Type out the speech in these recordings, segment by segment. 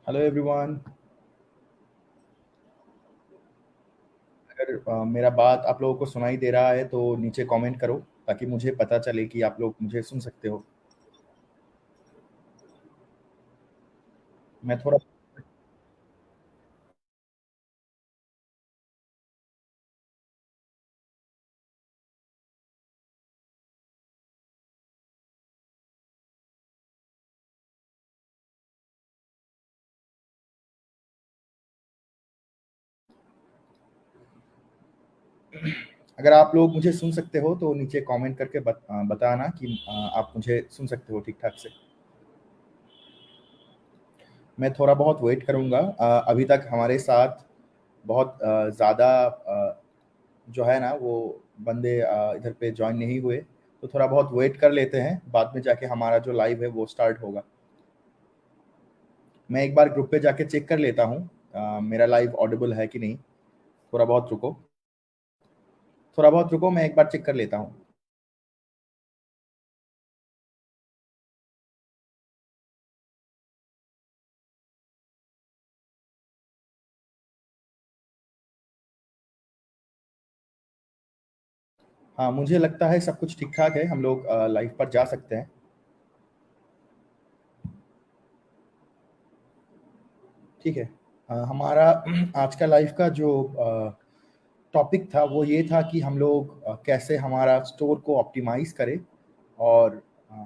Hello everyone. अगर मेरा बात आप लोगों को सुनाई दे रहा है तो नीचे कमेंट करो ताकि मुझे पता चले कि आप लोग मुझे सुन सकते हो। मैं थोड़ा अगर आप लोग मुझे सुन सकते हो तो नीचे कमेंट करके बताना कि आप मुझे सुन सकते हो ठीक ठाक से। मैं थोड़ा बहुत वेट करूंगा। अभी तक हमारे साथ बहुत ज़्यादा जो है ना वो बंदे इधर पे ज्वाइन नहीं हुए, तो थोड़ा बहुत वेट कर लेते हैं, बाद में जाके हमारा जो लाइव है वो स्टार्ट होगा। मैं एक बार ग्रुप पे जाके चेक कर लेता हूँ मेरा लाइव ऑडिबल है कि नहीं। थोड़ा बहुत रुको, मैं एक बार चेक कर लेता हूँ। हाँ, मुझे लगता है सब कुछ ठीक ठाक है, हम लोग लाइव पर जा सकते हैं। ठीक है। हमारा आज का लाइव का जो टॉपिक था वो ये था कि हम लोग कैसे हमारा स्टोर को ऑप्टिमाइज करें, और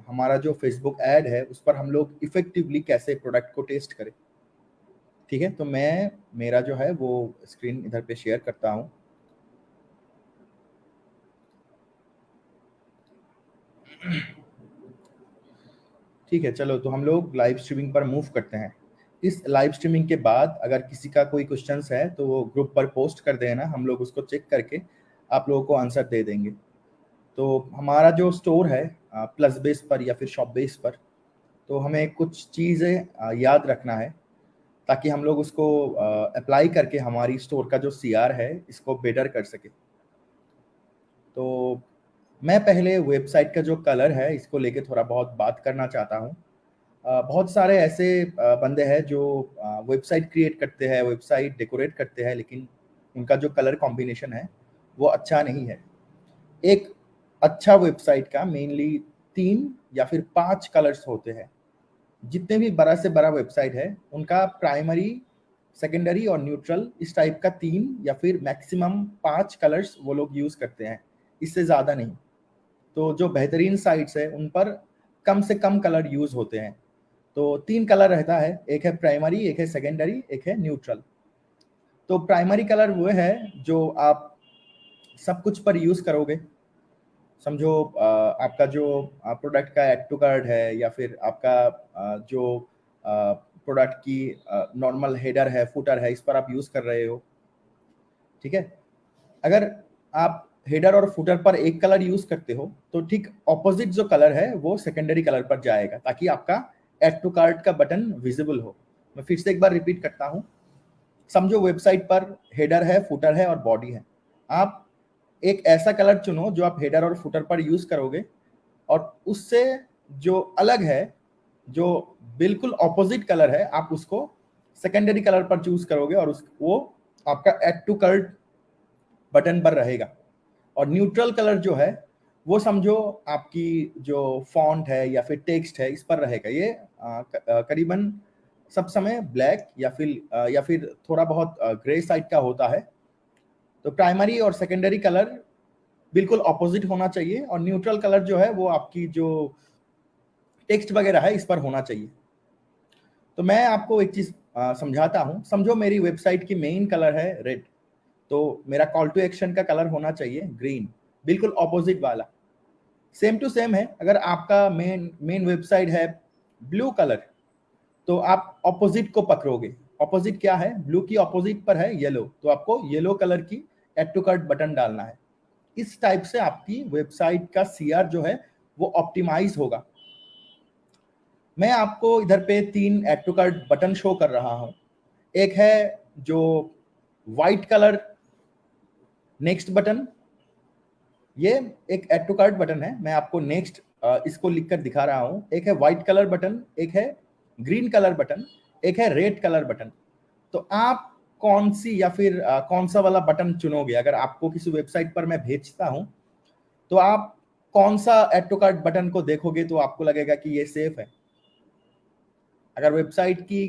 हमारा जो फेसबुक ऐड है उस पर हम लोग इफेक्टिवली कैसे प्रोडक्ट को टेस्ट करें। ठीक है, तो मैं मेरा जो है वो स्क्रीन इधर पे शेयर करता हूँ। ठीक है, चलो तो हम लोग लाइव स्ट्रीमिंग पर मूव करते हैं। इस लाइव स्ट्रीमिंग के बाद अगर किसी का कोई क्वेश्चंस है तो वो ग्रुप पर पोस्ट कर देना, हम लोग उसको चेक करके आप लोगों को आंसर दे देंगे। तो हमारा जो स्टोर है प्लस बेस पर या फिर शॉप बेस पर, तो हमें कुछ चीज़ें याद रखना है ताकि हम लोग उसको अप्लाई करके हमारी स्टोर का जो सीआर है इसको बेटर कर सके। तो मैं पहले वेबसाइट का जो कलर है इसको लेके थोड़ा बहुत बात करना चाहता हूँ। बहुत सारे ऐसे बंदे हैं जो वेबसाइट क्रिएट करते हैं, वेबसाइट डेकोरेट करते हैं, लेकिन उनका जो कलर कॉम्बिनेशन है वो अच्छा नहीं है। एक अच्छा वेबसाइट का मेनली 3 या फिर 5 कलर्स होते हैं। जितने भी बड़ा से बड़ा वेबसाइट है उनका प्राइमरी, सेकेंडरी और न्यूट्रल इस टाइप का 3 या फिर मैक्सिमम 5 कलर्स वो लोग यूज़ करते हैं, इससे ज़्यादा नहीं। तो जो बेहतरीन साइट्स है उन पर कम से कम कलर यूज़ होते हैं। तो 3 कलर रहता है, एक है प्राइमरी, एक है सेकेंडरी, एक है न्यूट्रल। तो प्राइमरी कलर वो है जो आप सब कुछ पर यूज़ करोगे। समझो आपका जो प्रोडक्ट का एड टू कार्ड है या फिर आपका जो प्रोडक्ट की नॉर्मल हेडर है, फुटर है, इस पर आप यूज़ कर रहे हो। ठीक है, अगर आप हेडर और फुटर पर एक कलर यूज करते हो तो ठीक ऑपोजिट जो कलर है वो सेकेंडरी कलर पर जाएगा ताकि आपका एड टू कार्ट का बटन विजिबल हो। मैं फिर से एक बार रिपीट करता हूँ। समझो वेबसाइट पर हेडर है, फुटर है और बॉडी है। आप एक ऐसा कलर चुनो जो आप हेडर और फुटर पर यूज करोगे, और उससे जो अलग है, जो बिल्कुल ऑपोजिट कलर है, आप उसको सेकेंडरी कलर पर चूज करोगे और उस वो आपका एड टू कार्ट बटन पर रहेगा। और न्यूट्रल कलर जो है वो समझो आपकी जो फॉन्ट है या फिर टेक्स्ट है इस पर रहेगा। ये करीबन सब समय ब्लैक या फिर थोड़ा बहुत ग्रे साइड का होता है। तो प्राइमरी और सेकेंडरी कलर बिल्कुल ऑपोजिट होना चाहिए, और न्यूट्रल कलर जो है वो आपकी जो टेक्स्ट वगैरह है इस पर होना चाहिए। तो मैं आपको एक चीज समझाता हूँ। समझो मेरी वेबसाइट की मेन कलर है रेड, तो मेरा कॉल टू एक्शन का कलर होना चाहिए ग्रीन, बिल्कुल ऑपोजिट वाला। सेम टू सेम है। अगर आपका मेन मेन वेबसाइट है ब्लू कलर, तो आप ऑपोजिट को पकड़ोगे। ऑपोजिट क्या है? ब्लू की ऑपोजिट पर है येलो, तो आपको येलो कलर की एड टू कार्ट बटन डालना है। इस टाइप से आपकी वेबसाइट का सीआर जो है वो ऑप्टिमाइज होगा। मैं आपको इधर पे 3 add to cart button show कर रहा हूं। एक है जो व्हाइट कलर नेक्स्ट बटन, ये एक एड टू कार्ट बटन है। मैं आपको नेक्स्ट इसको लिखकर दिखा रहा हूं। एक है व्हाइट कलर बटन, एक है ग्रीन कलर बटन, एक है रेड कलर बटन। तो आप कौन सी या फिर कौन सा वाला बटन चुनोगे? अगर आपको किसी वेबसाइट पर मैं भेजता हूं तो आप कौन सा ऐड टू कार्ट बटन को देखोगे तो आपको लगेगा कि ये सेफ है? अगर वेबसाइट की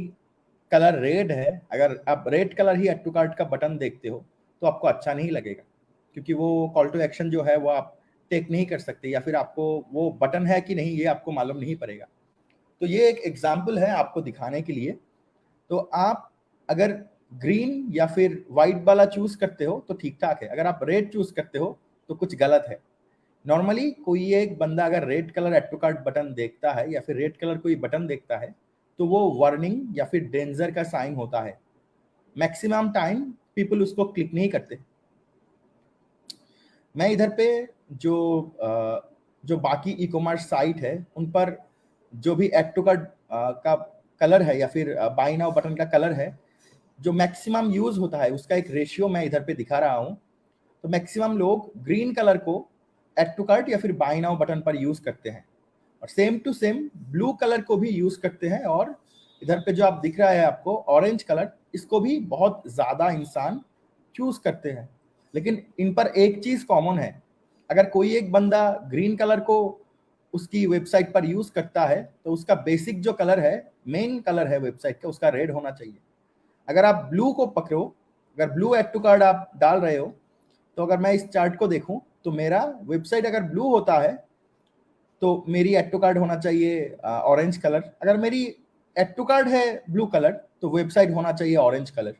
कलर रेड है, अगर आप रेड कलर ही ऐड टू कार्ट का बटन देखते हो तो आपको अच्छा नहीं लगेगा, क्योंकि वो कॉल टू एक्शन जो है वो आप टेक नहीं कर सकते, या फिर आपको वो बटन है कि नहीं ये आपको मालूम नहीं पड़ेगा। तो ये एक एग्जाम्पल है आपको दिखाने के लिए। तो आप अगर ग्रीन या फिर व्हाइट वाला चूज करते हो तो ठीक ठाक है, अगर आप रेड चूज करते हो तो कुछ गलत है। नॉर्मली कोई एक बंदा अगर red colour add to cart button देखता है या फिर रेड कलर कोई बटन देखता है तो वो वार्निंग या फिर डेंजर का साइन होता है। मैक्सिमम टाइम पीपल उसको क्लिक नहीं करते। मैं इधर पे जो जो बाकी ई कॉमर्स साइट है उन पर जो भी ऐड टू कार्ट का कलर है या फिर बाय नाउ बटन का कलर है, जो मैक्सिमम यूज होता है उसका एक रेशियो मैं इधर पे दिखा रहा हूं। तो मैक्सिमम लोग ग्रीन कलर को ऐड टू कार्ट या फिर बाय नाउ बटन पर यूज करते हैं, और same to same blue colour को भी यूज करते हैं, और इधर पे जो आप दिख रहा है आपको ऑरेंज कलर, इसको भी बहुत ज्यादा इंसान चूज करते हैं। लेकिन इन पर एक चीज कॉमन है, अगर कोई एक बंदा ग्रीन कलर को उसकी वेबसाइट पर यूज करता है तो उसका बेसिक जो कलर है, मेन कलर है वेबसाइट का, उसका रेड होना चाहिए। अगर आप ब्लू को पकड़ो, अगर ब्लू ऐड टू कार्ड आप डाल रहे हो, तो अगर मैं इस चार्ट को देखूं तो मेरा वेबसाइट अगर ब्लू होता है तो मेरी ऐड टू कार्ड होना चाहिए ऑरेंज कलर। अगर मेरी ऐड टू कार्ड है ब्लू कलर तो वेबसाइट होना चाहिए ऑरेंज कलर।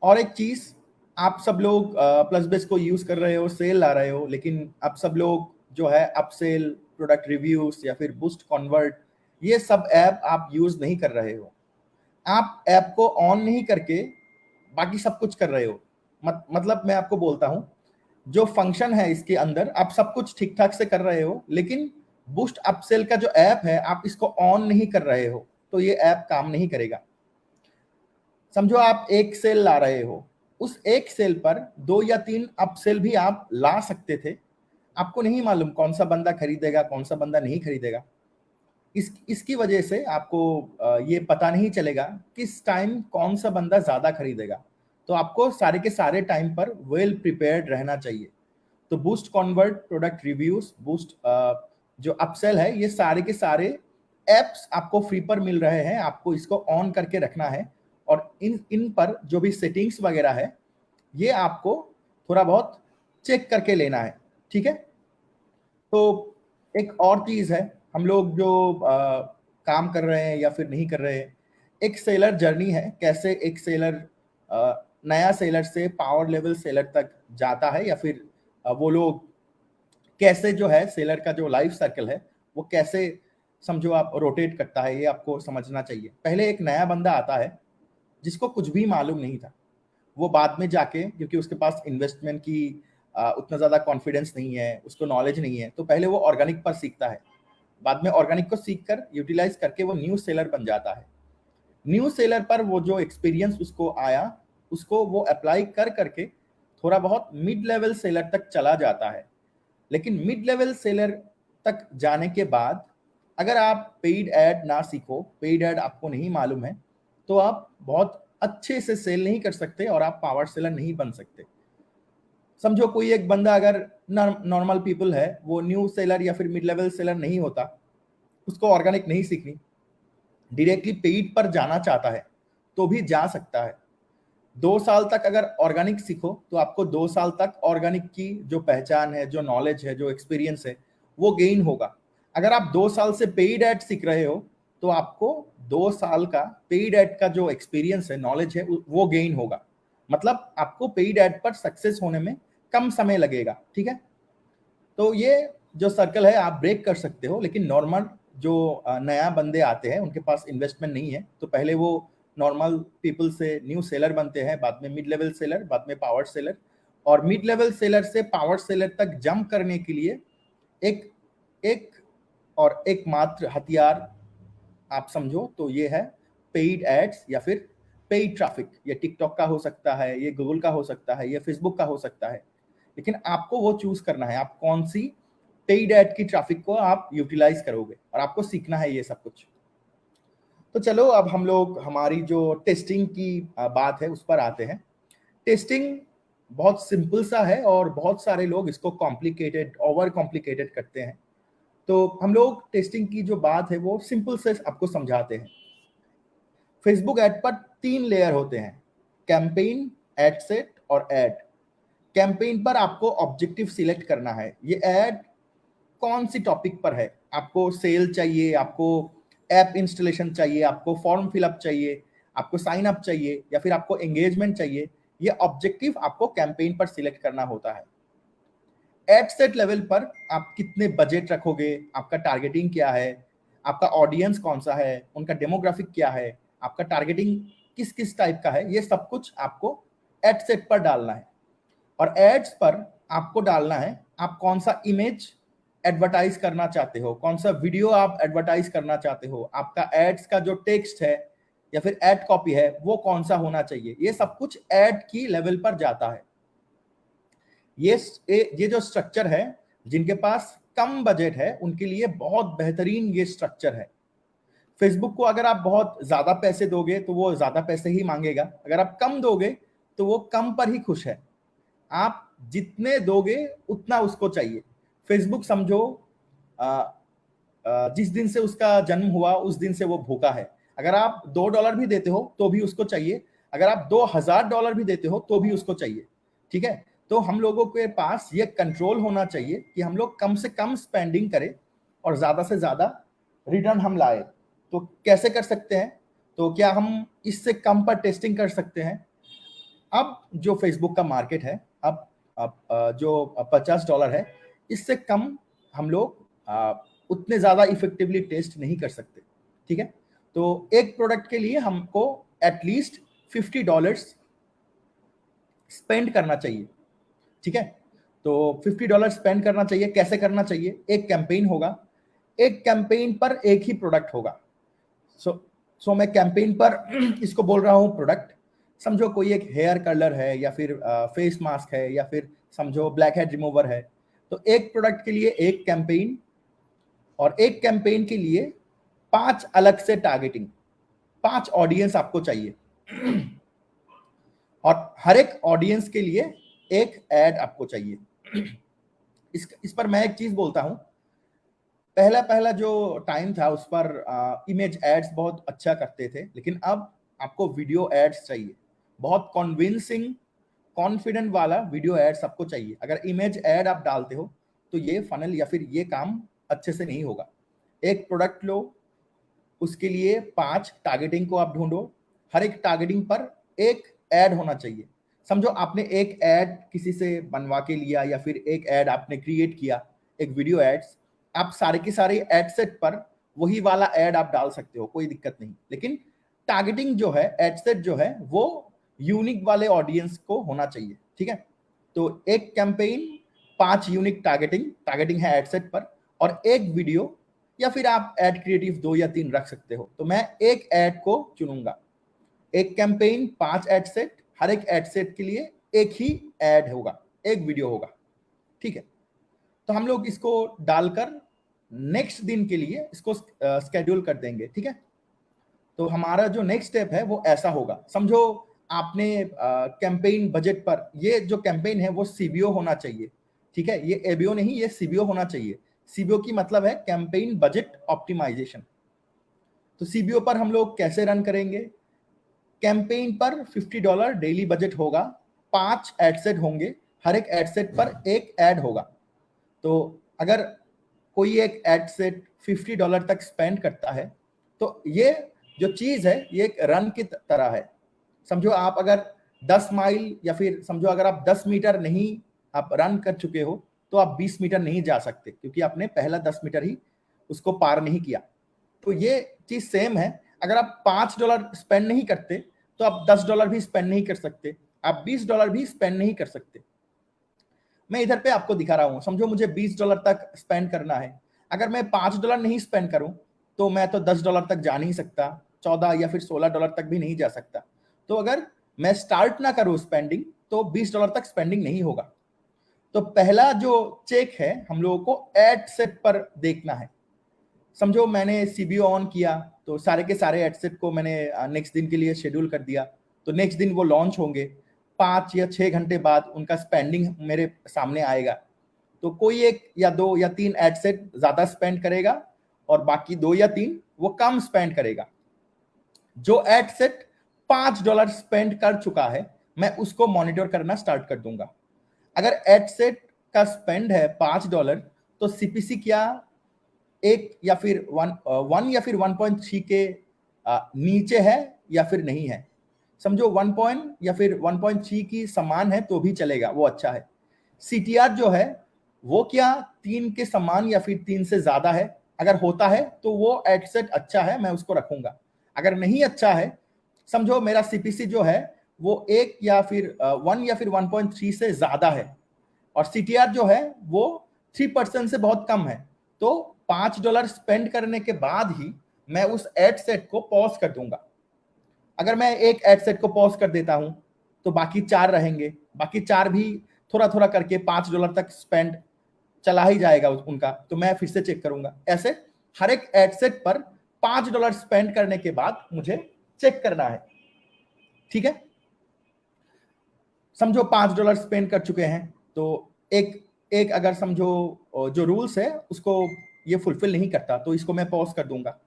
और एक चीज, आप सब लोग प्लस बेस को यूज कर रहे हो, सेल ला रहे हो, लेकिन आप सब लोग जो है अपसेल, प्रोडक्ट रिव्यूज या फिर बूस्ट कन्वर्ट, ये सब ऐप आप यूज नहीं कर रहे हो। आप ऐप को ऑन नहीं करके बाकी सब कुछ कर रहे हो। मतलब मैं आपको बोलता हूं, जो फंक्शन है इसके अंदर आप सब कुछ ठीक ठाक से कर रहे हो, लेकिन बूस्ट अपसेल का जो ऐप है आप इसको ऑन नहीं कर रहे हो, तो ये ऐप काम नहीं करेगा। समझो आप एक सेल ला रहे हो, उस एक सेल पर 2 या 3 अपसेल भी आप ला सकते थे। आपको नहीं मालूम कौन सा बंदा खरीदेगा, कौन सा बंदा नहीं खरीदेगा। इसकी वजह से आपको ये पता नहीं चलेगा किस टाइम कौन सा बंदा ज्यादा खरीदेगा। तो आपको सारे के सारे टाइम पर वेल प्रिपेयर्ड रहना चाहिए। तो boost convert, product reviews, boost जो अपसेल है, ये सारे के सारे एप्स आपको फ्री पर मिल रहे हैं। आपको इसको ऑन करके रखना है, और इन इन पर जो भी सेटिंग्स वगैरह है ये आपको थोड़ा बहुत चेक करके लेना है, ठीक है। तो एक और चीज है, हम लोग जो काम कर रहे हैं या फिर नहीं कर रहे हैं, एक सेलर जर्नी है, कैसे एक सेलर नया सेलर से पावर लेवल सेलर तक जाता है, या फिर वो लोग कैसे जो है सेलर का जो लाइफ सर्कल है वो कैसे समझो आप रोटेट करता है, ये आपको समझना चाहिए। पहले एक नया बंदा आता है जिसको कुछ भी मालूम नहीं था, वो बाद में जाके, क्योंकि उसके पास इन्वेस्टमेंट की उतना ज्यादा कॉन्फिडेंस नहीं है, उसको नॉलेज नहीं है, तो पहले वो ऑर्गेनिक पर सीखता है। बाद में ऑर्गेनिक को सीख कर यूटिलाइज करके वो न्यू सेलर बन जाता है। न्यू सेलर पर वो जो एक्सपीरियंस उसको आया, उसको वो अप्लाई कर करके थोड़ा बहुत मिड लेवल सेलर तक चला जाता है। लेकिन मिड लेवल सेलर तक जाने के बाद अगर आप पेड ऐड ना सीखो, पेड ऐड आपको नहीं मालूम है, तो आप बहुत अच्छे से सेल नहीं कर सकते और आप पावर सेलर नहीं बन सकते। समझो कोई एक बंदा अगर नॉर्मल पीपल है, वो न्यू सेलर या फिर मिड लेवल सेलर नहीं होता, उसको ऑर्गेनिक नहीं सीखनी, डायरेक्टली पेड पर जाना चाहता है तो भी जा सकता है। 2 साल तक अगर ऑर्गेनिक सीखो तो आपको 2 साल तक ऑर्गेनिक की जो पहचान है, जो नॉलेज है, जो एक्सपीरियंस है, वो गेन होगा। अगर आप 2 साल से पेड एड सीख रहे हो तो आपको 2 साल का पेड एड का जो एक्सपीरियंस है, नॉलेज है, वो गेन होगा। मतलब आपको पेड एड पर सक्सेस होने में कम समय लगेगा, ठीक है। तो ये जो सर्कल है आप ब्रेक कर सकते हो। लेकिन नॉर्मल जो नया बंदे आते हैं उनके पास इन्वेस्टमेंट नहीं है, तो पहले वो नॉर्मल पीपल से न्यू सेलर बनते हैं, बाद में मिड लेवल सेलर, बाद में पावर सेलर। और मिड लेवल सेलर से पावर सेलर तक जंप करने के लिए एक एक और एकमात्र हथियार आप समझो तो ये है पेड एड्स या फिर पेड ट्रैफिक। ये टिकटॉक का हो सकता है, ये गूगल का हो सकता है, ये फेसबुक का हो सकता है। लेकिन आपको वो चूज करना है, आप कौन सी पेड एड की ट्रैफिक को आप यूटिलाइज करोगे, और आपको सीखना है ये सब कुछ। तो चलो अब हम लोग हमारी जो टेस्टिंग की बात है उस पर आते हैं। टेस्टिंग बहुत सिंपल सा है और बहुत सारे लोग इसको कॉम्प्लिकेटेड, ओवर कॉम्प्लिकेटेड करते हैं। तो हम लोग टेस्टिंग की जो बात है वो सिंपल से आपको समझाते हैं। फेसबुक ऐड पर 3 लेयर होते हैं, कैंपेन, एड सेट और एड। कैंपेन पर आपको ऑब्जेक्टिव सिलेक्ट करना है, ये ऐड कौन सी टॉपिक पर है, आपको सेल चाहिए, आपको ऐप इंस्टॉलेशन चाहिए, आपको फॉर्म फिलअप चाहिए, आपको साइन अप चाहिए, या फिर आपको एंगेजमेंट चाहिए, ये ऑब्जेक्टिव आपको कैंपेन पर सिलेक्ट करना होता है। एड सेट लेवल पर आप कितने बजट रखोगे, आपका टारगेटिंग क्या है, आपका ऑडियंस कौन सा है, उनका डेमोग्राफिक क्या है, आपका टारगेटिंग किस किस टाइप का है, ये सब कुछ आपको एड सेट पर डालना है। और एड्स पर आपको डालना है आप कौन सा इमेज एडवर्टाइज करना चाहते हो, कौन सा वीडियो आप एडवर्टाइज करना चाहते हो, आपका एड्स का जो टेक्स्ट है या फिर एड कॉपी है वो कौन सा होना चाहिए, ये सब कुछ एड की लेवल पर जाता है। ये जो स्ट्रक्चर है, जिनके पास कम बजट है उनके लिए बहुत बेहतरीन ये स्ट्रक्चर है। फेसबुक को अगर आप बहुत ज्यादा पैसे दोगे तो वो ज्यादा पैसे ही मांगेगा, अगर आप कम दोगे तो वो कम पर ही खुश है। आप जितने दोगे उतना उसको चाहिए। फेसबुक समझो जिस दिन से उसका जन्म हुआ उस दिन से वो भूखा है। अगर आप $2 भी देते हो तो भी उसको चाहिए, अगर आप $2000 भी देते हो तो भी उसको चाहिए। ठीक है, तो हम लोगों के पास ये कंट्रोल होना चाहिए कि हम लोग कम से कम स्पेंडिंग करें और ज्यादा से ज्यादा रिटर्न हम लाए। तो कैसे कर सकते हैं, तो क्या हम इससे कम पर टेस्टिंग कर सकते हैं? अब जो फेसबुक का मार्केट है, अब जो $50 है, इससे कम हम लोग उतने ज्यादा इफेक्टिवली टेस्ट नहीं कर सकते। ठीक है, तो एक प्रोडक्ट के लिए हमको एटलीस्ट $50 स्पेंड करना चाहिए। ठीक है, तो $50 स्पेंड करना चाहिए। कैसे करना चाहिए? एक कैंपेन होगा, एक कैंपेन पर एक ही प्रोडक्ट होगा। सो मैं कैंपेन पर इसको बोल रहा हूं प्रोडक्ट। समझो कोई एक हेयर कलर है या फिर फेस मास्क है या फिर समझो ब्लैक हेड रिमूवर है, तो एक प्रोडक्ट के लिए एक कैंपेन, और एक कैंपेन के लिए 5 अलग से टारगेटिंग, 5 ऑडियंस आपको चाहिए। और हर एक ऑडियंस के लिए एक एड आपको चाहिए। इस पर मैं एक चीज बोलता हूं, पहला पहला जो टाइम था उस पर इमेज एड्स बहुत अच्छा करते थे, लेकिन अब आपको वीडियो एड्स चाहिए, बहुत कॉन्विंसिंग, कॉन्फिडेंट वाला वीडियो एड्स आपको चाहिए। अगर इमेज एड आप डालते हो तो ये फनल या फिर ये काम अच्छे से नहीं होगा। एक प्रोडक्ट लो, उसके लिए 5 टारगेटिंग को आप ढूंढो, हर एक टारगेटिंग पर एक एड होना चाहिए। समझो आपने एक एड किसी से बनवा के लिया या फिर एक एड आपने क्रिएट किया, एक वीडियो एड्स, आप सारे के सारे एड सेट पर वही वाला एड आप डाल सकते हो, कोई दिक्कत नहीं। लेकिन टारगेटिंग जो है, एड सेट जो है, वो यूनिक वाले ऑडियंस को होना चाहिए। ठीक है, तो एक कैंपेन, 5 यूनिक टारगेटिंग है एड सेट पर, और एक वीडियो, या फिर आप एड क्रिएटिव 2 या 3 रख सकते हो। तो मैं एक एड को चुनूंगा, एक कैंपेन, 5 एड सेट, हर एक एड सेट के लिए एक ही एड होगा, एक वीडियो होगा। ठीक है, तो हम लोग इसको डालकर नेक्स्ट दिन के लिए इसको स्केड्यूल कर देंगे। ठीक है, तो हमारा जो नेक्स्ट स्टेप है वो ऐसा होगा। समझो आपने कैंपेन बजट पर, ये जो कैंपेन है वो सीबीओ होना चाहिए। ठीक है, ये एबीओ नहीं, ये सीबीओ होना चाहिए। सीबीओ की मतलब है कैंपेन बजट ऑप्टिमाइजेशन। तो सीबीओ पर हम लोग कैसे रन करेंगे? कैंपेन पर $50 डेली बजट होगा, 5 एडसेट होंगे, हर एक एडसेट पर एक एड होगा। तो अगर कोई एक एडसेट $50 तक स्पेंड करता है, तो ये जो चीज है ये एक रन की तरह है। समझो आप अगर 10 माइल या फिर समझो अगर आप 10 मीटर नहीं आप रन कर चुके हो, तो आप 20 मीटर नहीं जा सकते, क्योंकि आपने पहला 10 मीटर ही उसको पार नहीं किया। तो ये चीज सेम है, अगर आप $5 स्पेंड नहीं करते तो आप $10 भी स्पेंड नहीं कर सकते, आप $20 भी स्पेंड नहीं कर सकते। मैं इधर पे आपको दिखा रहा हूं, समझो मुझे $20 तक स्पेंड करना है, अगर मैं $5 नहीं स्पेंड करूं तो मैं तो $10 तक जा नहीं सकता, 14 या फिर $16 तक भी नहीं जा सकता। तो अगर मैं स्टार्ट ना करूं स्पेंडिंग तो $20 तक स्पेंडिंग नहीं होगा। तो पहला जो चेक है हम लोगों को एड सेट पर देखना है। समझो मैंने सीबीओ ऑन किया तो सारे के सारे एड सेट को मैंने नेक्स्ट दिन के लिए शेड्यूल कर दिया, तो नेक्स्ट दिन वो लॉन्च होंगे, 5 या 6 घंटे बाद उनका स्पेंडिंग मेरे सामने आएगा। तो कोई एक या 2 या 3 एड सेट ज्यादा स्पेंड करेगा और बाकी 2 या 3 वो कम स्पेंड करेगा। जो एड सेट $5 स्पेंड कर चुका है मैं उसको मॉनिटर करना स्टार्ट कर दूंगा। अगर एड सेट का स्पेंड है $5 तो सीपीसी क्या एक या फिर 1 या फिर 1.3 के नीचे है या फिर नहीं है। समझो 1 पॉइंट या फिर 1.3 की समान है तो भी चलेगा, वो अच्छा है। सीटीआर जो है वो क्या 3 के समान या फिर 3 से ज्यादा है, अगर होता है तो वो एड सेट अच्छा है, मैं उसको रखूंगा। अगर नहीं अच्छा है, समझो मेरा सीपीसी जो है वो 1 या फिर 1 या फिर 1.3 से ज्यादा है और सीटीआर जो है वो 3% से बहुत कम है, तो $5 स्पेंड करने के बाद ही मैं उस एड सेट को पॉज कर दूंगा। अगर मैं एक एड सेट को पॉज कर देता हूं तो बाकी 4 रहेंगे, बाकी 4 भी थोड़ा थोड़ा करके $5 तक स्पेंड चला ही जाएगा उनका, तो मैं फिर से चेक करूंगा। ऐसे हर एक एड सेट पर $5 स्पेंड करने के बाद मुझे चेक करना है। ठीक है, समझो $5 स्पेंड कर चुके हैं तो एक एक अगर समझो जो रूल्स है उसको ये फुलफिल नहीं करता तो इसको मैं पॉज कर दूंगा।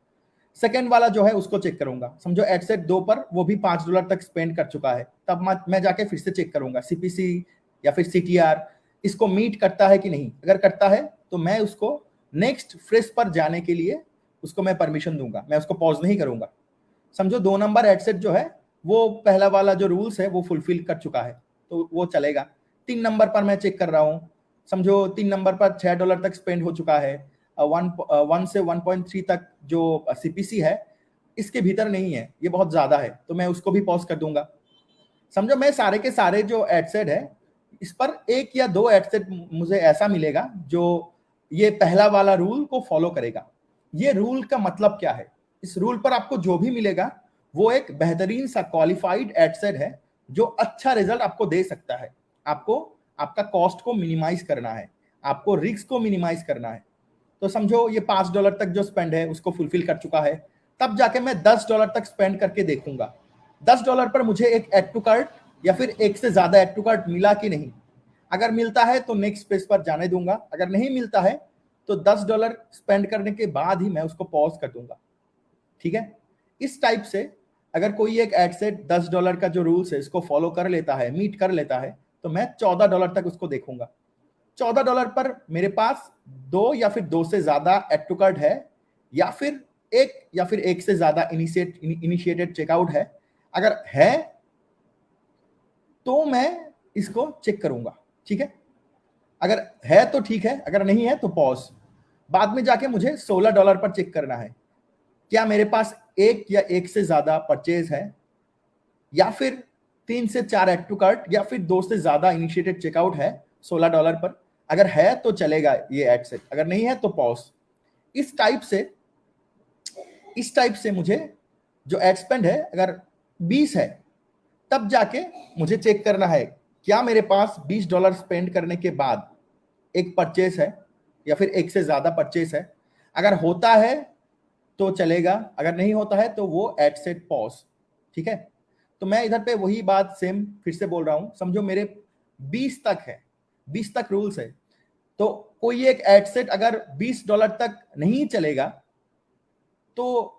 सेकेंड वाला जो है उसको चेक करूंगा। समझो एड सेट 2 पर वो भी $5 तक स्पेंड कर चुका है, तब मैं जाके फिर से चेक करूंगा सीपीसी या फिर सीटीआर इसको मीट करता है कि नहीं। अगर करता है तो मैं उसको नेक्स्ट फ्रेश पर जाने के लिए उसको मैं परमिशन दूंगा, मैं उसको पॉज नहीं करूंगा। समझो 2 नंबर एड सेट जो है वो पहला वाला जो रूल्स है वो फुलफिल कर चुका है तो वो चलेगा। 3 नंबर पर मैं चेक कर रहा हूँ, समझो 3 नंबर पर $6 तक स्पेंड हो चुका है, 1 से 1.3 तक जो सीपीसी है इसके भीतर नहीं है, ये बहुत ज्यादा है, तो मैं उसको भी पॉज कर दूंगा। समझो मैं सारे के सारे जो एडसेट है इस पर 1 या 2 एडसेट मुझे ऐसा मिलेगा जो ये पहला वाला रूल को फॉलो करेगा। ये रूल का मतलब क्या है, इस रूल पर आपको जो भी मिलेगा वो एक बेहतरीन सा क्वालिफाइड एडसेट है जो अच्छा रिजल्ट आपको दे सकता है। आपको आपका कॉस्ट को मिनिमाइज करना है, आपको रिस्क को मिनिमाइज करना है। तो समझो ये $5 तक जो स्पेंड है उसको फुलफिल कर चुका है, तब जाके मैं $10 तक स्पेंड करके देखूंगा $10 पर मुझे एक एड टू कार्ट या फिर एक से ज्यादा एड टू कार्ट मिला कि नहीं। अगर मिलता है तो नेक्स्ट पेज पर जाने दूंगा, अगर नहीं मिलता है तो $10 स्पेंड करने के बाद ही मैं उसको पॉज कर दूंगा। ठीक है, इस टाइप से अगर कोई एक एड सेट $10 का जो रूल्स है इसको फॉलो कर लेता है, मीट कर लेता है, तो मैं $14 तक उसको देखूंगा। $14 पर मेरे पास 2 या फिर 2 से ज्यादा एड टू कार्ट है या फिर एक से ज्यादा इनिशिएटेड चेकआउट है। अगर है तो मैं इसको चेक करूंगा। ठीक है, अगर है तो ठीक है, अगर नहीं है तो पॉज। बाद में जाके मुझे $16 पर चेक करना है, क्या मेरे पास एक या एक से ज्यादा परचेज है या फिर 3 से 4 एड टू कार्ट या फिर 2 से ज्यादा इनिशिएटेड चेकआउट है $16 पर। अगर है तो चलेगा ये एड सेट, अगर नहीं है तो पॉज। इस टाइप से मुझे जो एड स्पेंड है अगर 20 है तब जाके मुझे चेक करना है क्या मेरे पास $20 स्पेंड करने के बाद एक परचेस है या फिर एक से ज्यादा परचेस है। अगर होता है तो चलेगा, अगर नहीं होता है तो वो एड सेट पॉज। ठीक है, तो मैं इधर पे वही बात सेम फिर से बोल रहा हूं। समझो मेरे 20 तक है, 20 तक रूल्स है, तो कोई एक एड सेट अगर $20 तक नहीं चलेगा तो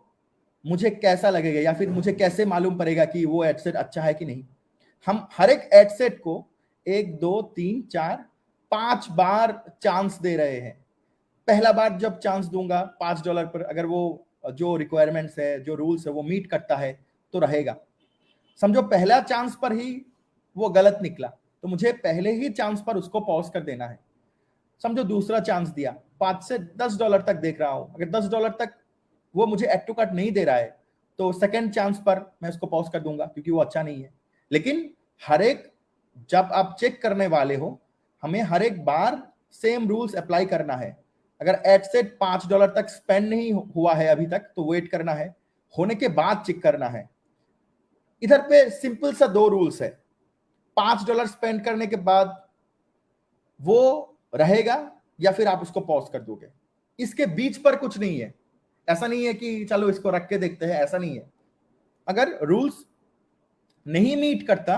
मुझे कैसा लगेगा या फिर मुझे कैसे मालूम पड़ेगा कि वो एड सेट अच्छा है कि नहीं। हम हर एक एड सेट को 1 2 3 4 5 बार चांस दे रहे हैं। पहला बार जब चांस दूंगा $5 पर, अगर वो जो रिक्वायरमेंट्स है जो रूल्स है वो मीट करता है तो रहेगा। समझो पहला चांस पर ही वो गलत निकला तो मुझे पहले ही चांस पर उसको पॉज कर देना है। समझो दूसरा चांस दिया, $5 से $10 तक देख रहा हूं, अगर $10 तक वो मुझे एड टू कार्ट नहीं दे रहा है तो सेकंड चांस पर मैं उसको पॉज कर दूंगा क्योंकि वो अच्छा नहीं है। लेकिन हर एक जब आप चेक करने वाले हो हमें हर एक बार सेम रूल्स अप्लाई करना है। अगर एड सेट $5 तक स्पेंड नहीं हुआ है अभी तक तो वेट करना है, होने के बाद चेक करना है। इधर पे सिंपल सा 2 रूल्स है। $5 स्पेंड करने के बाद वो रहेगा या फिर आप उसको पॉज कर दोगे। इसके बीच पर कुछ नहीं है। ऐसा नहीं है कि चलो इसको रख के देखते हैं, ऐसा नहीं है। अगर रूल्स नहीं मीट करता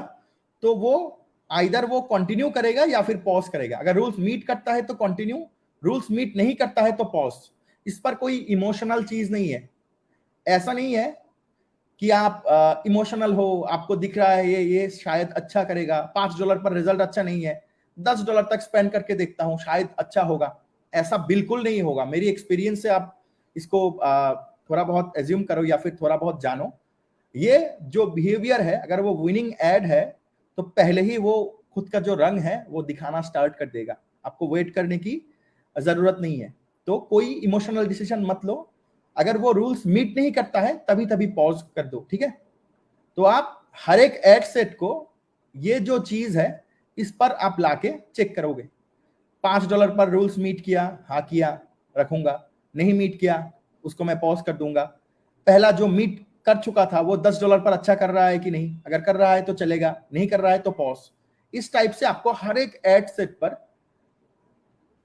तो वो आइदर वो कंटिन्यू करेगा या फिर पॉज करेगा। अगर रूल्स मीट करता है तो कंटिन्यू, रूल्स मीट नहीं करता है तो पॉज। इस पर कोई इमोशनल चीज नहीं है। ऐसा नहीं है कि आप इमोशनल हो, आपको दिख रहा है ये शायद अच्छा करेगा, $5 पर रिजल्ट अच्छा नहीं है, $10 तक स्पेंड करके देखता हूं शायद अच्छा होगा। ऐसा बिल्कुल नहीं होगा। मेरी एक्सपीरियंस से आप इसको थोड़ा बहुत एज्यूम करो या फिर थोड़ा बहुत जानो। ये जो बिहेवियर है, अगर वो विनिंग एड है तो पहले ही वो खुद का जो रंग है वो दिखाना स्टार्ट कर देगा। आपको वेट करने की जरूरत नहीं है। तो कोई इमोशनल डिसीजन मत लो। अगर वो रूल्स मीट नहीं करता है तभी तभी पॉज कर दो, ठीक है। तो आप हर एक एड सेट को ये जो चीज है इस पर आप लाके चेक करोगे। $5 पर रूल्स मीट किया, हाँ किया, रखूंगा। नहीं मीट किया, उसको मैं पॉज कर दूंगा। पहला जो मीट कर चुका था वो $10 पर अच्छा कर रहा है कि नहीं, अगर कर रहा है तो चलेगा, नहीं कर रहा है तो पॉज। इस टाइप से आपको हर एक एड सेट पर,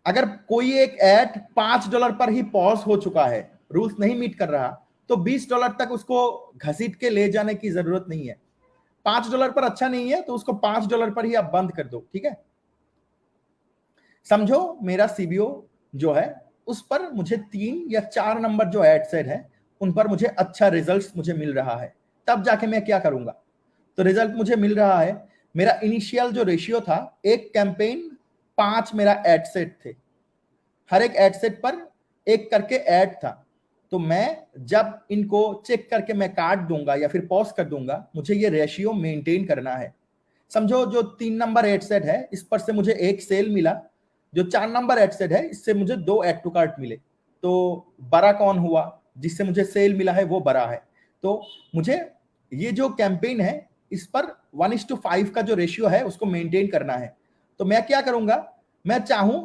अगर कोई एक एड $5 पर ही पॉज हो चुका है, रूल्स नहीं मीट कर रहा, तो $20 तक उसको घसीट के ले जाने की जरूरत नहीं है। $5 पर अच्छा नहीं है तो उसको $5 पर ही आप बंद कर दो, ठीक है। समझो मेरा सीबीओ जो है उस पर मुझे 3 या 4 नंबर जो एड सेट है उन पर मुझे अच्छा रिजल्ट मुझे मिल रहा है। तब जाके मैं क्या करूंगा, तो रिजल्ट मुझे मिल रहा है। मेरा इनिशियल जो रेशियो था, एक कैंपेन 5 मेरा एड सेट थे, हर एक एड सेट पर एक करके ऐड था। तो मैं जब इनको चेक करके मैं काट दूंगा या फिर पॉज कर दूंगा, मुझे ये रेशियो मेंटेन करना है। समझो जो 3 नंबर एड सेट है इस पर से मुझे एक सेल मिला, जो 4 नंबर एड सेट है इससे मुझे 2 एड टू कार्ट मिले। तो बड़ा कौन हुआ, जिससे मुझे सेल मिला है वो बड़ा है। तो मुझे ये जो कैंपेन है इस पर 1:5 का जो रेशियो है उसको मेंटेन करना है। तो मैं क्या करूंगा, मैं चाहूं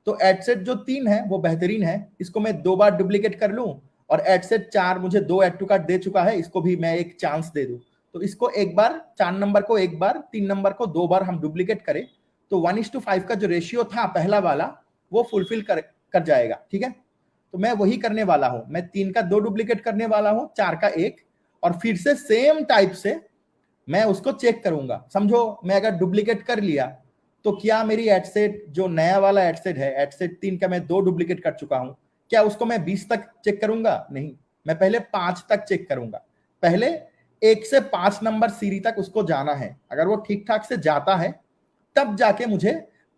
तो एडसेट जो 3 है वो बेहतरीन है, इसको मैं 2 बार डुप्लीकेट कर लूं, और एडसेट 4 मुझे 2 एड टू कार्ट दे चुका है, इसको भी मैं एक चांस दे दूं। तो इसको एक बार 4 नंबर को एक बार, 3 नंबर को 2 बार हम डुप्लीकेट करें तो 1:5 का जो रेशियो था पहला वाला वो फुलफिल कर जाएगा, ठीक है। तो मैं वही करने वाला हूं। मैं 3 का 2 डुप्लीकेट करने वाला हूं, 4 का 1, और फिर से सेम टाइप से मैं उसको चेक करूंगा। समझो मैं अगर डुप्लीकेट कर लिया तो क्या मेरी एडसेट जो नया वाला एडसेट है, एडसेट 3 का मैं 2 डुप्लीकेट कर चुका हूं, क्या उसको मैं 20 तक चेक करूंगा? नहीं, मैं पहले 5 तक चेक करूंगा। पहले 1 से 5 नंबर सीरी तक उसको जाना है। अगर वो ठीक ठाक से जाता है तब जाके मुझे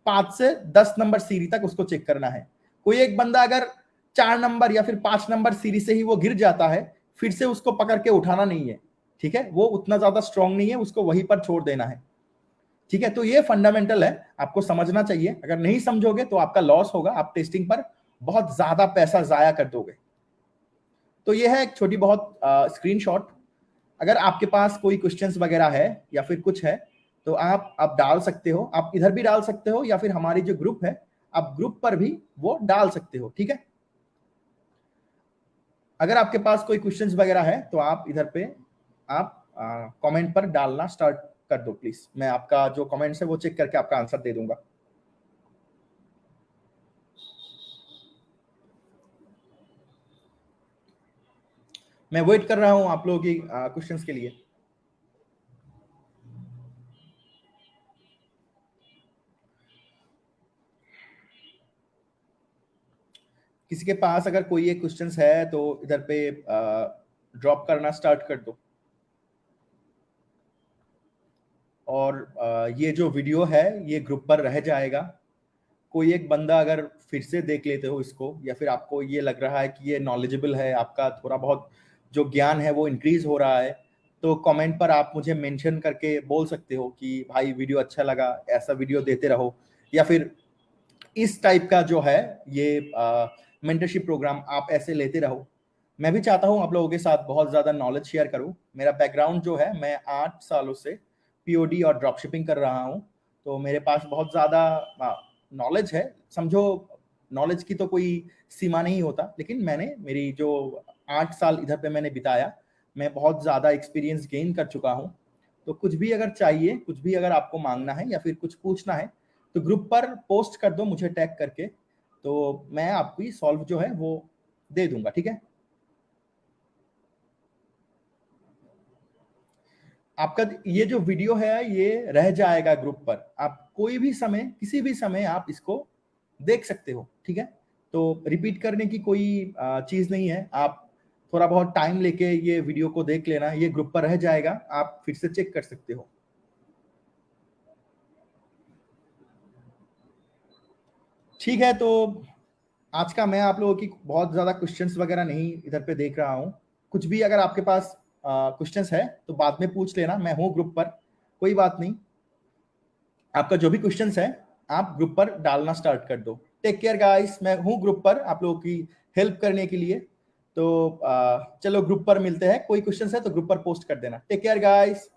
5 से 10 नंबर सीरी तक उसको चेक करना है। कोई एक बंदा अगर 4 नंबर या फिर 5 नंबर सीरी से ही वो गिर जाता है, फिर से उसको पकड़ के उठाना नहीं है, ठीक है। वो उतना ज्यादा स्ट्रांग नहीं है, उसको वहीं पर छोड़ देना है, ठीक है। तो ये फंडामेंटल है, आपको समझना चाहिए। अगर नहीं समझोगे तो आपका लॉस होगा, आप टेस्टिंग पर बहुत ज्यादा पैसा जाया कर दोगे। तो ये है एक छोटी बहुत स्क्रीनशॉट। अगर आपके पास कोई क्वेश्चंस वगैरह है या फिर कुछ है तो आप डाल सकते हो। आप इधर भी डाल सकते हो या फिर हमारी जो ग्रुप है आप ग्रुप पर भी वो डाल सकते हो, ठीक है। अगर आपके पास कोई क्वेश्चंस वगैरह है तो आप इधर पे आप कमेंट पर डालना स्टार्ट कर दो प्लीज। मैं आपका जो कमेंट्स है वो चेक करके आपका आंसर दे दूंगा। मैं वेट कर रहा हूं आप लोगों की क्वेश्चंस के लिए। किसी के पास अगर कोई एक क्वेश्चंस है तो इधर पे ड्रॉप करना स्टार्ट कर दो। और ये जो वीडियो है ये ग्रुप पर रह जाएगा। कोई एक बंदा अगर फिर से देख लेते हो इसको, या फिर आपको ये लग रहा है कि ये नॉलेजेबल है, आपका थोड़ा बहुत जो ज्ञान है वो इंक्रीज हो रहा है, तो कमेंट पर आप मुझे मेंशन करके बोल सकते हो कि भाई वीडियो अच्छा लगा, ऐसा वीडियो देते रहो, या फिर इस टाइप का जो है ये मेंटरशिप प्रोग्राम आप ऐसे लेते रहो। मैं भी चाहता हूं आप लोगों के साथ बहुत ज्यादा नॉलेज शेयर करूं। मेरा बैकग्राउंड जो है, मैं 8 सालों से पीओडी और ड्रॉप शिपिंग कर रहा हूं, तो मेरे पास बहुत ज्यादा नॉलेज है। समझो नॉलेज की तो कोई सीमा नहीं होता, लेकिन मैंने मेरी जो 8 साल इधर पे मैंने बिताया, मैं बहुत ज्यादा एक्सपीरियंस गेन कर चुका हूं। तो कुछ भी अगर चाहिए, कुछ भी अगर आपको मांगना है या फिर कुछ पूछना है तो ग्रुप पर पोस्ट कर दो मुझे टैग करके, तो मैं आपकी सॉल्व जो है वो दे दूंगा, ठीक है। आपका ये जो वीडियो है ये रह जाएगा ग्रुप पर, आप कोई भी समय किसी भी समय आप इसको देख सकते हो, ठीक है। तो रिपीट करने की कोई चीज नहीं है, आप थोड़ा बहुत टाइम लेके ये वीडियो को देख लेना, ये ग्रुप पर रह जाएगा, आप फिर से चेक कर सकते हो। ठीक है, तो आज का मैं आप लोगों की बहुत ज्यादा क्वेश्चंस वगैरह नहीं इधर पे देख रहा हूँ। कुछ भी अगर आपके पास क्वेश्चंस है तो बाद में पूछ लेना, मैं हूँ ग्रुप पर, कोई बात नहीं। आपका जो भी क्वेश्चंस है आप ग्रुप पर डालना स्टार्ट कर दो। टेक केयर गाइस, मैं हूँ ग्रुप पर आप लोगों की हेल्प करने के लिए। तो चलो ग्रुप पर मिलते हैं, कोई क्वेश्चंस है तो ग्रुप पर पोस्ट कर देना। Take care guys.